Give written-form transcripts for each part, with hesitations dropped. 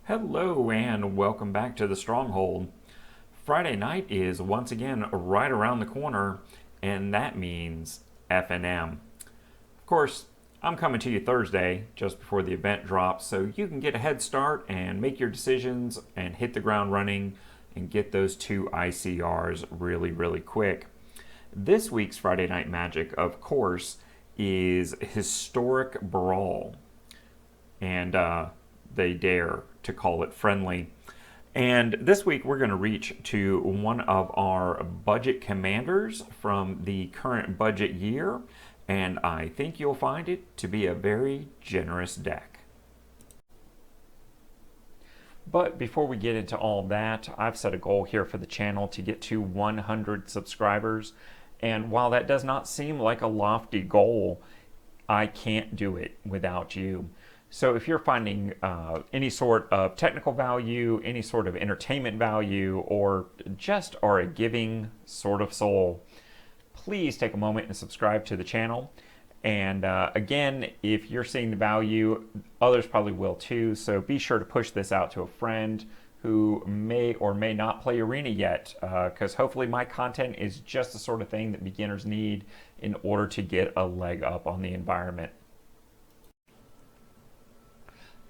Hello and welcome back to the Stronghold. Friday night is once again right around the corner, and that means F&M. Of course, I'm coming to you Thursday just before the event drops, so you can get a head start and make your decisions and hit the ground running and get those 2 ICRs really quick. This week's Friday Night Magic, of course, is Historic Brawl. And they dare to call it friendly. And this week we're going to reach to one of our budget commanders from the current budget year, and I think you'll find it to be a very generous deck. But before we get into all that, I've set a goal here for the channel to get to 100 subscribers, and while that does not seem like a lofty goal, I can't do it without you. So if you're finding any sort of technical value, any sort of entertainment value, or just are a giving sort of soul, please take a moment and subscribe to the channel. And again, if you're seeing the value, others probably will too. So be sure to push this out to a friend who may or may not play Arena yet, because hopefully my content is just the sort of thing that beginners need in order to get a leg up on the environment.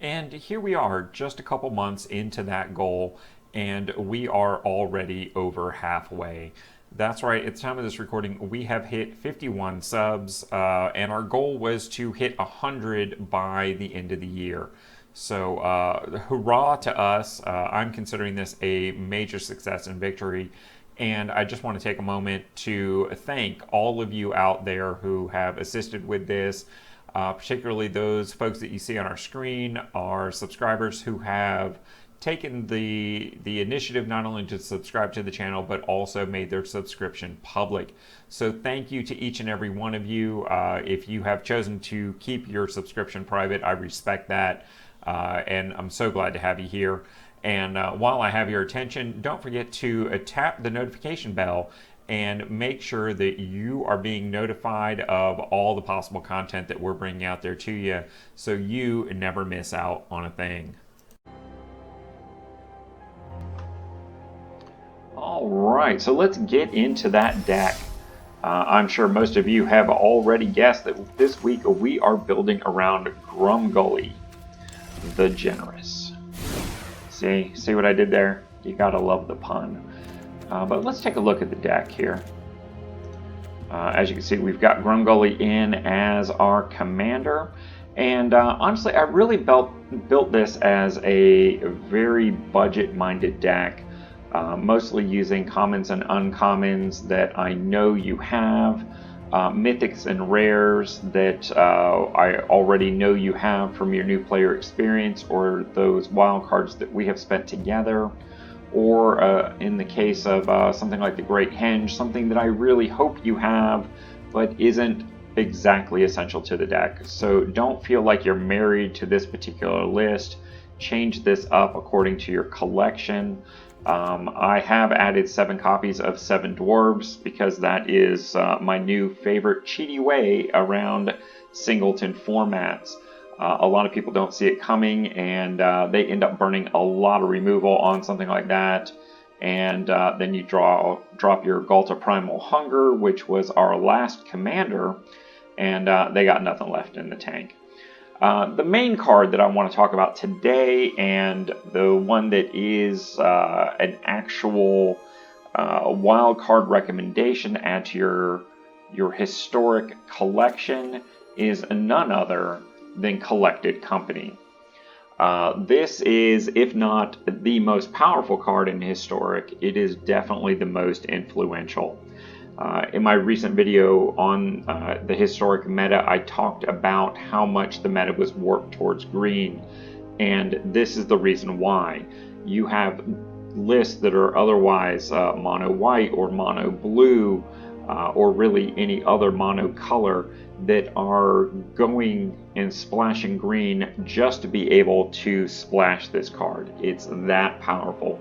And here we are, just a couple months into that goal, and we are already over halfway. That's right, at the time of this recording, we have hit 51 subs, and our goal was to hit 100 by the end of the year. So hurrah to us. I'm considering this a major success and victory. And I just want to take a moment to thank all of you out there who have assisted with this. Particularly those folks that you see on our screen, our subscribers who have taken the initiative not only to subscribe to the channel, but also made their subscription public. So thank you to each and every one of you. If you have chosen to keep your subscription private, I respect that. And I'm so glad to have you here. And while I have your attention, don't forget to tap the notification bell and make sure that you are being notified of all the possible content that we're bringing out there to you, so you never miss out on a thing. All right, so let's get into that deck. I'm sure most of you have already guessed that this week we are building around Grumgully, the Generous. See what I did there? You gotta love the pun. But let's take a look at the deck here. As you can see, we've got Grumgully in as our commander. And honestly, I really built this as a very budget-minded deck, mostly using commons and uncommons that I know you have, mythics and rares that I already know you have from your new player experience, or those wild cards that we have spent together. Or in the case of something like the Great Henge, something that I really hope you have, but isn't exactly essential to the deck. So don't feel like you're married to this particular list. Change this up according to your collection. I have added 7 copies of 7 Dwarves because that is my new favorite cheaty way around singleton formats. A lot of people don't see it coming, and they end up burning a lot of removal on something like that. And then you drop your Galta Primal Hunger, which was our last commander, and they got nothing left in the tank. The main card that I want to talk about today, and the one that is an actual wild card recommendation to add to your historic collection, is none other than Collected Company. This is, if not the most powerful card in Historic, it is definitely the most influential. In my recent video on the Historic meta, I talked about how much the meta was warped towards green, and this is the reason why. You have lists that are otherwise mono white or mono blue, or really any other mono color, that are going and splashing green just to be able to splash this card. It's that powerful.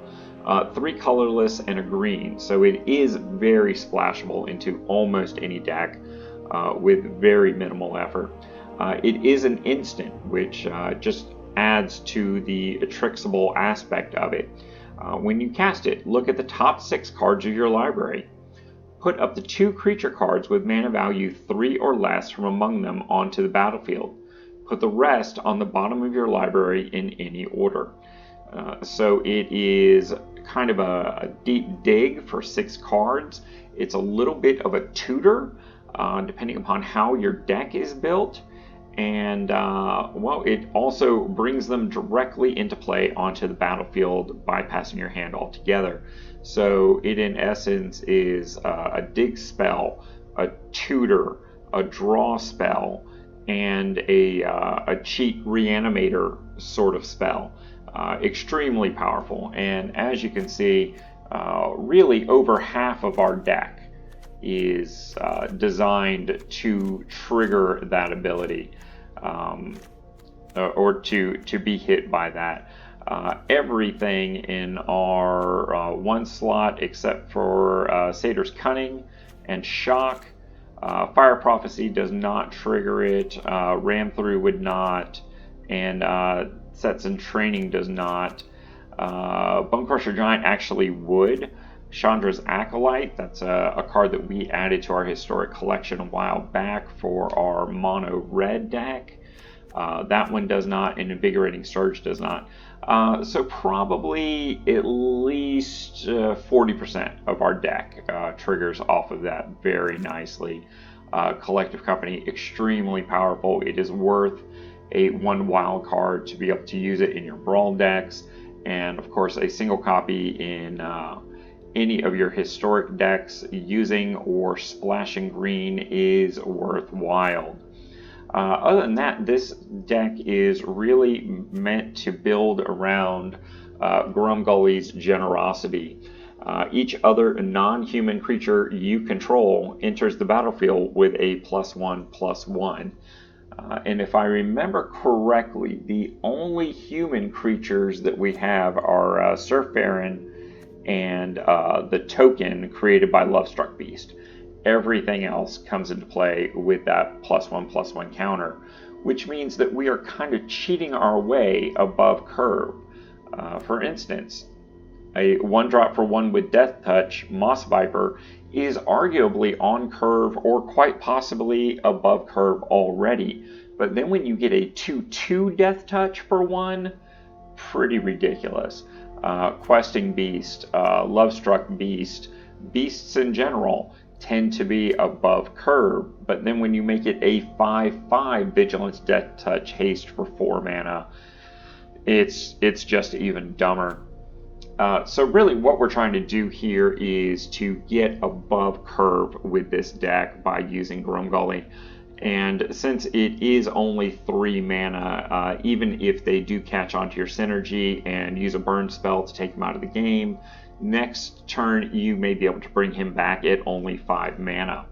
3 colorless and a green, so it is very splashable into almost any deck with very minimal effort. It is an instant, which just adds to the tricksable aspect of it. When you cast it, look at the top 6 cards of your library. Put up to 2 creature cards with mana value 3 or less from among them onto the battlefield. Put the rest on the bottom of your library in any order. So it is kind of a deep dig for 6 cards. It's a little bit of a tutor, depending upon how your deck is built. And well, it also brings them directly into play onto the battlefield, bypassing your hand altogether. So it in essence is a dig spell, a tutor, a draw spell, and a cheat reanimator sort of spell. Extremely powerful, and as you can see, really over half of our deck is designed to trigger that ability, or to be hit by that. Everything in our 1 slot except for Satyr's Cunning and Shock. Fire Prophecy does not trigger it, Ram Through would not, and Sets in Training does not. Bone Crusher Giant actually would. Chandra's Acolyte, that's a card that we added to our historic collection a while back for our mono red deck. That one does not, and Invigorating Surge does not. So probably at least 40% of our deck triggers off of that very nicely. Collective Company, extremely powerful. It is worth a 1 wild card to be able to use it in your Brawl decks, and of course a single copy in any of your historic decks. Using or splashing green is worthwhile. Other than that, this deck is really meant to build around Grumgully's Generosity. Each other non-human creature you control enters the battlefield with a +1/+1. And if I remember correctly, the only human creatures that we have are Surf Baron and the token created by Lovestruck Beast. Everything else comes into play with that +1/+1 counter, which means that we are kind of cheating our way above curve. For instance, a 1-drop for 1 with Death Touch, Moss Viper, is arguably on curve or quite possibly above curve already. But then when you get a 2/2 Death Touch for 1, pretty ridiculous. Questing Beast, Lovestruck Beast, beasts in general tend to be above curve, but then when you make it a 5/5 Vigilance, Death Touch, Haste for 4 mana, it's just even dumber. So really what we're trying to do here is to get above curve with this deck by using Grumgully. And since it is only 3 mana, even if they do catch onto your synergy and use a burn spell to take him out of the game, next turn you may be able to bring him back at only 5 mana.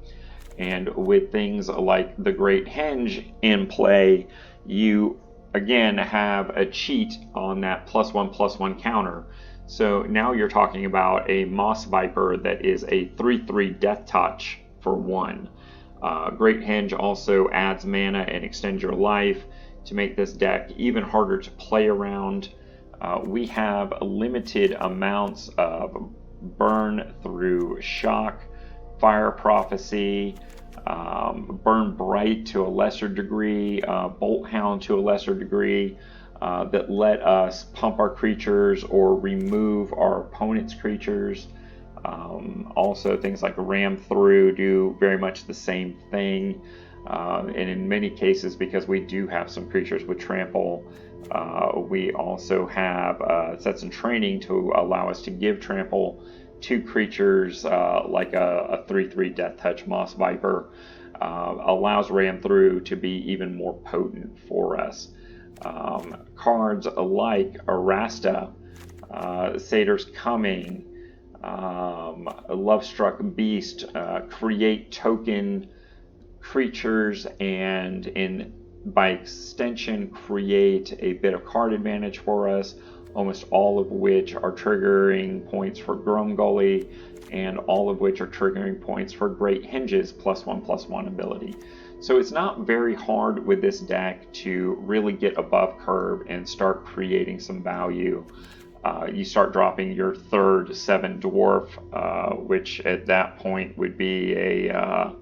And with things like the Great Henge in play, you again have a cheat on that +1/+1 counter. So now you're talking about a Moss Viper that is a 3/3 Death Touch for 1. Great Henge also adds mana and extends your life to make this deck even harder to play around. We have limited amounts of Burn Through Shock, Fire Prophecy, Burn Bright to a lesser degree, Bolt Hound to a lesser degree, that let us pump our creatures or remove our opponent's creatures. Also things like Ram Through do very much the same thing, and in many cases, because we do have some creatures with trample, we also have Sets in Training to allow us to give trample to creatures like a 3/3 Death Touch Moss Viper. Allows Ram Through to be even more potent for us. Cards like Arasta, Satyr's Coming, Lovestruck Beast create token creatures and by extension create a bit of card advantage for us, almost all of which are triggering points for Grumgully and all of which are triggering points for Great Henge's +1/+1 ability. So it's not very hard with this deck to really get above curve and start creating some value. You start dropping your third 7 dwarf, which at that point would be a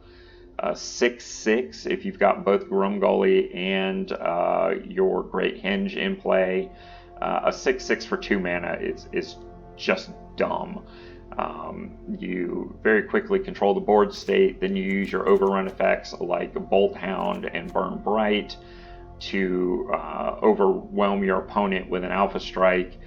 6/6 if you've got both Grumgully and your Great Henge in play. A 6/6 for 2 mana is just dumb. You very quickly control the board state, then you use your overrun effects like Bolt Hound and Burn Bright to overwhelm your opponent with an Alpha Strike.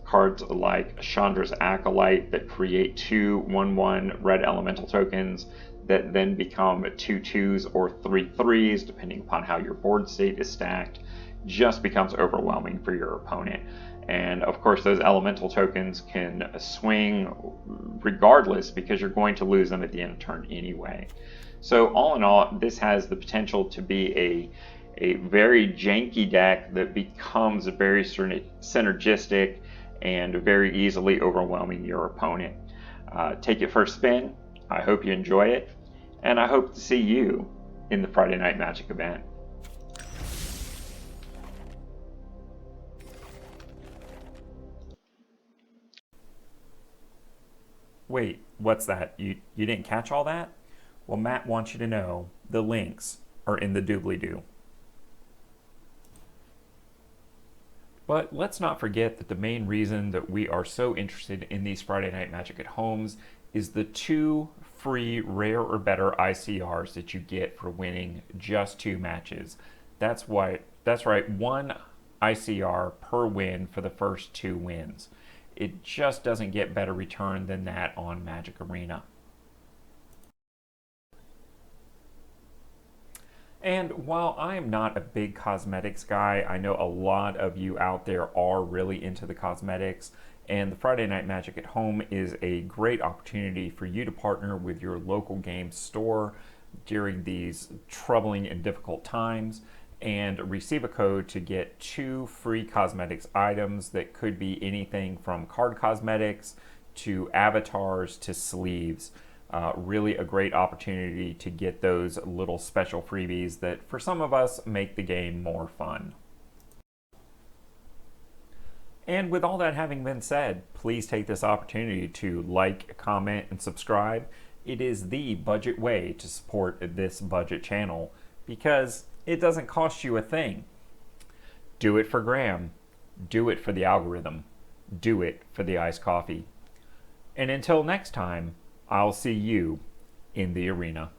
Cards like Chandra's Acolyte that create 2 1/1 red elemental tokens that then become 2/2s or 3/3s depending upon how your board state is stacked, just becomes overwhelming for your opponent. And of course those elemental tokens can swing regardless because you're going to lose them at the end of turn anyway. So all in all, this has the potential to be a very janky deck that becomes very synergistic and very easily overwhelming your opponent. Take it for a spin. I hope you enjoy it, and I hope to see you in the Friday Night Magic event. Wait, what's that? You didn't catch all that? Well, Matt wants you to know the links are in the doobly-doo. But let's not forget that the main reason that we are so interested in these Friday Night Magic at Homes is the 2 free rare or better ICRs that you get for winning just 2 matches. That's right, 1 ICR per win for the first 2 wins. It just doesn't get better return than that on Magic Arena. And while I am not a big cosmetics guy, I know a lot of you out there are really into the cosmetics, and the Friday Night Magic at Home is a great opportunity for you to partner with your local game store during these troubling and difficult times and receive a code to get 2 free cosmetics items that could be anything from card cosmetics to avatars to sleeves. Really a great opportunity to get those little special freebies that for some of us make the game more fun. And with all that having been said, please take this opportunity to like, comment, and subscribe. It is the budget way to support this budget channel because it doesn't cost you a thing. Do it for Graham. Do it for the algorithm. Do it for the iced coffee. And until next time, I'll see you in the arena.